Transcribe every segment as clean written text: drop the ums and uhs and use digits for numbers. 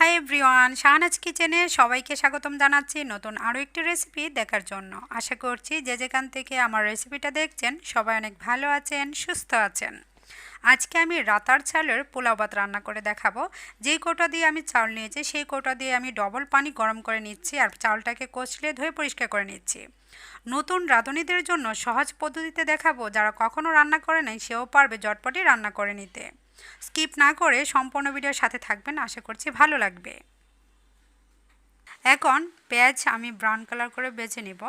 Hi everyone, Shahnaz কিচেনে সবাইকে স্বাগতম জানাচ্ছি নতুন আরও একটি রেসিপি দেখার জন্য। আশা করছি যে যেখান থেকে আমার রেসিপিটা দেখছেন সবাই অনেক ভালো আছেন, সুস্থ আছেন। আজকে আমি রাতার চালের পোলাও ভাত রান্না করে দেখাবো। যেই কৌটা দিয়ে আমি চাল নিয়েছি সেই কৌটা দিয়ে আমি ডবল পানি গরম করে নিচ্ছি আর চালটাকে কষলে ধুয়ে পরিষ্কার করে নিচ্ছি। নতুন রাঁধুনিদের জন্য সহজ পদ্ধতিতে দেখাবো, যারা কখনো রান্না করে নাই সেও পারবে ঝটপটই রান্না করে নিতে। স্কিপ না করে সম্পূর্ণ ভিডিওর সাথে থাকবেন, আশা করছি ভালো লাগবে। এখন পেঁয়াজ আমি ব্রাউন কালার করে বেছে নিব।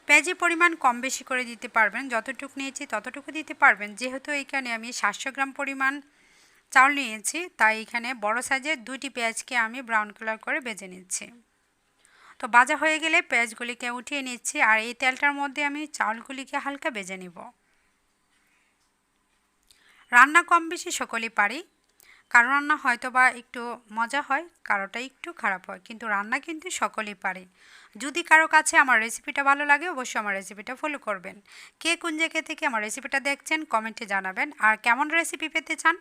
পেঁয়াজের পরিমাণ কম বেশি করে দিতে পারবেন, যতটুকু নিয়েছি ততটুকু দিতে পারবেন। যেহেতু এখানে আমি 700 গ্রাম পরিমাণ চাউল নিয়েছি, তাই এখানে বড় সাইজের 2টি পেঁয়াজকে আমি ব্রাউন কালার করে ভেজে নিচ্ছি। তো ভাজা হয়ে গেলে পেঁয়াজগুলিকে উঠিয়ে নিচ্ছি আর এই তেলটার মধ্যে আমি চাউলগুলিকে হালকা ভেজে নিব। রান্না কম বেশি সকলেই পারি, কারো রান্না হয়তো বা একটু মজা হয়, কারোটা একটু খারাপ হয়, কিন্তু রান্না কিন্তু সকলেই পারে। যদি কারো কাছে আমার রেসিপিটা ভালো লাগে অবশ্যই আমার রেসিপিটা ফলো করবেন। কে কোন জায়গা থেকে আমার রেসিপিটা দেখছেন কমেন্টে জানাবেন, আর কেমন রেসিপি পেতে চান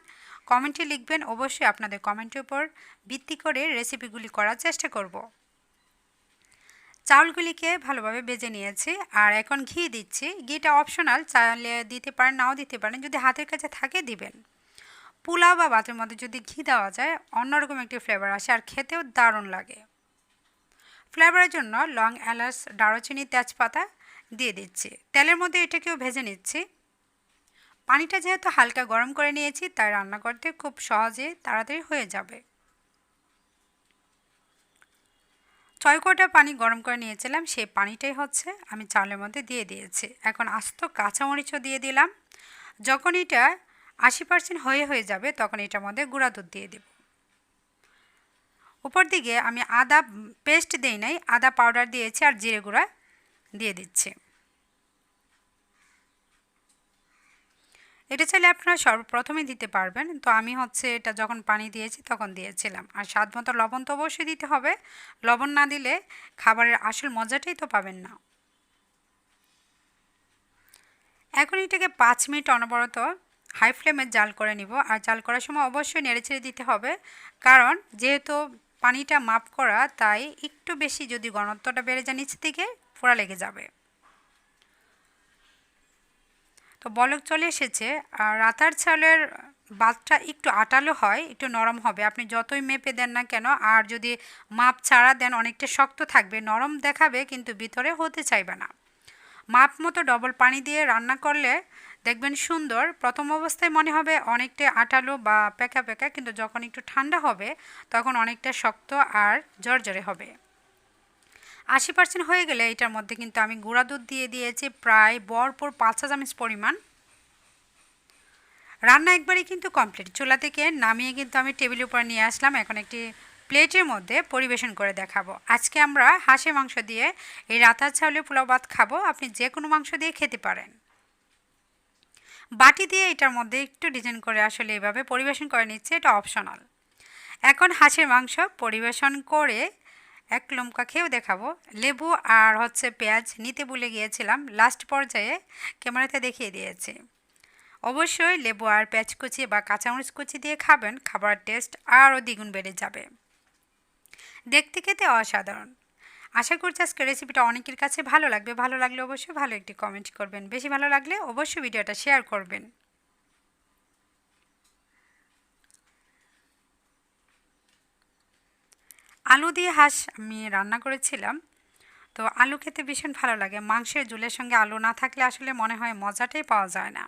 কমেন্টে লিখবেন। অবশ্যই আপনাদের কমেন্টের উপর ভিত্তি করে রেসিপিগুলি করার চেষ্টা করব। চাউলগুলিকে ভালোভাবে ভেজে নিয়েছি আর এখন ঘি দিচ্ছি। ঘিটা অপশনাল, চাইলে দিতে পারেন নাও দিতে পারেন, যদি হাতের কাছে থাকে দিবেন। পোলাও বা ভাতের মধ্যে যদি ঘি দেওয়া যায় অন্যরকম একটি ফ্লেভার আসে আর খেতেও দারুণ লাগে। ফ্লেভারের জন্য লং, এলাচ, দারুচিনি, তেজপাতা দিয়ে দিচ্ছি। তেলের মধ্যে এটাকেও ভেজে নিচ্ছি। পানিটা যেহেতু হালকা গরম করে নিয়েছি তাই রান্না করতে খুব সহজে তাড়াতাড়ি হয়ে যাবে। 6 কোটা পানি গরম করে নিয়েছিলাম, সেই পানিটাই হচ্ছে আমি চালের মধ্যে দিয়ে দিয়েছি। এখন আস্ত কাঁচামরিচও দিয়ে দিলাম। যখন এটা 80% হয়ে যাবে তখন এটার মধ্যে গুঁড়া দুধ দিয়ে দেব। উপর দিকে আমি আদা পেস্ট দেই নাই, আদা পাউডার দিয়েছি আর জিরে গুঁড়া দিয়ে দিচ্ছি। এটা চাইলে আপনারা সর্বপ্রথমে দিতে পারবেন, তো আমি হচ্ছে এটা যখন পানি দিয়েছি তখন দিয়েছিলাম। আর স্বাদ মতো লবণ তো অবশ্যই দিতে হবে, লবণ না দিলে খাবারের আসল মজাটাই তো পাবেন না। এখন এটাকে 5 মিনিট অনবরত হাই ফ্লেমে জাল করে নিব। আর জাল করার সময় অবশ্যই নেড়েচেড়ে দিতে হবে, কারণ যেহেতু পানিটা মাপ করা তাই একটু বেশি যদি ঘনত্বটা বেড়ে যায় নিচের দিকে ফোড়া লেগে যাবে। তো বলক চলে এসেছে। আর রাতার চালের ভাতটা একটু আটালো হয়, একটু নরম হবে। আপনি যতই মেপে দেন না কেন, আর যদি মাপ ছাড়া দেন অনেকটা শক্ত থাকবে, নরম দেখাবে কিন্তু ভিতরে হতে চাইবে না। মাপ মতো ডবল পানি দিয়ে রান্না করলে দেখবেন সুন্দর। প্রথম অবস্থায় মনে হবে অনেকটা আটালো বা পেকা পেকা, কিন্তু যখন একটু ঠান্ডা হবে তখন অনেকটা শক্ত আর জর্জরে হবে। 80% হয়ে গেলে এটার মধ্যে কিন্তু আমি গুঁড়া দুধ দিয়ে দিয়েছি প্রায় ভরপুর 5 চা চামচ পরিমাণ। রান্না একবারই কিন্তু কমপ্লিট। চুলা থেকে নামিয়ে কিন্তু আমি টেবিলের উপর নিয়ে আসলাম। এখন একটি প্লেটের মধ্যে পরিবেশন করে দেখাবো। আজকে আমরা হাঁসের মাংস দিয়ে এই রাতার চাউলের পোলাও ভাত খাবো। আপনি যে কোনো মাংস দিয়ে খেতে পারেন। বাটি দিয়ে এটার মধ্যে একটু ডিজাইন করে আসলে এভাবে পরিবেশন করে নিচ্ছে, এটা অপশনাল। এখন হাঁসের মাংস পরিবেশন করে এক লম্কা খেয়েও দেখাবো। লেবু আর হচ্ছে পেঁয়াজ নিতে ভুলে গিয়েছিলাম, লাস্ট পর্যায়ে ক্যামেরাতে দেখিয়ে দিয়েছি। অবশ্যই লেবু আর পেঁয়াজ কুচি বা কাঁচামরিচ কুচি দিয়ে খাবেন, খাবার টেস্ট আরও দ্বিগুণ বেড়ে যাবে। দেখতে খেতে অসাধারণ। আশা করছি আজকের রেসিপিটা অনেকের কাছে ভালো লাগবে। ভালো লাগলে অবশ্যই ভালো একটি কমেন্ট করবেন, বেশি ভালো লাগলে অবশ্যই ভিডিওটা শেয়ার করবেন। আলু দিয়ে হাঁস আমি রান্না করেছিলাম, তো আলু খেতে ভীষণ ভালো লাগে। মাংসের ঝোলের সঙ্গে আলু না থাকলে আসলে মনে হয় মজাটাই পাওয়া যায় না।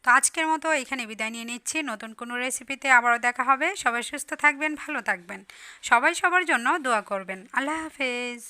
তো আজকের মতো এখানে বিদায় নিয়ে নিচ্ছি। নতুন কোনো রেসিপিতে আবারও দেখা হবে। সবাই সুস্থ থাকবেন, ভালো থাকবেন। সবাই সবার জন্য দোয়া করবেন। আল্লাহ হাফেজ।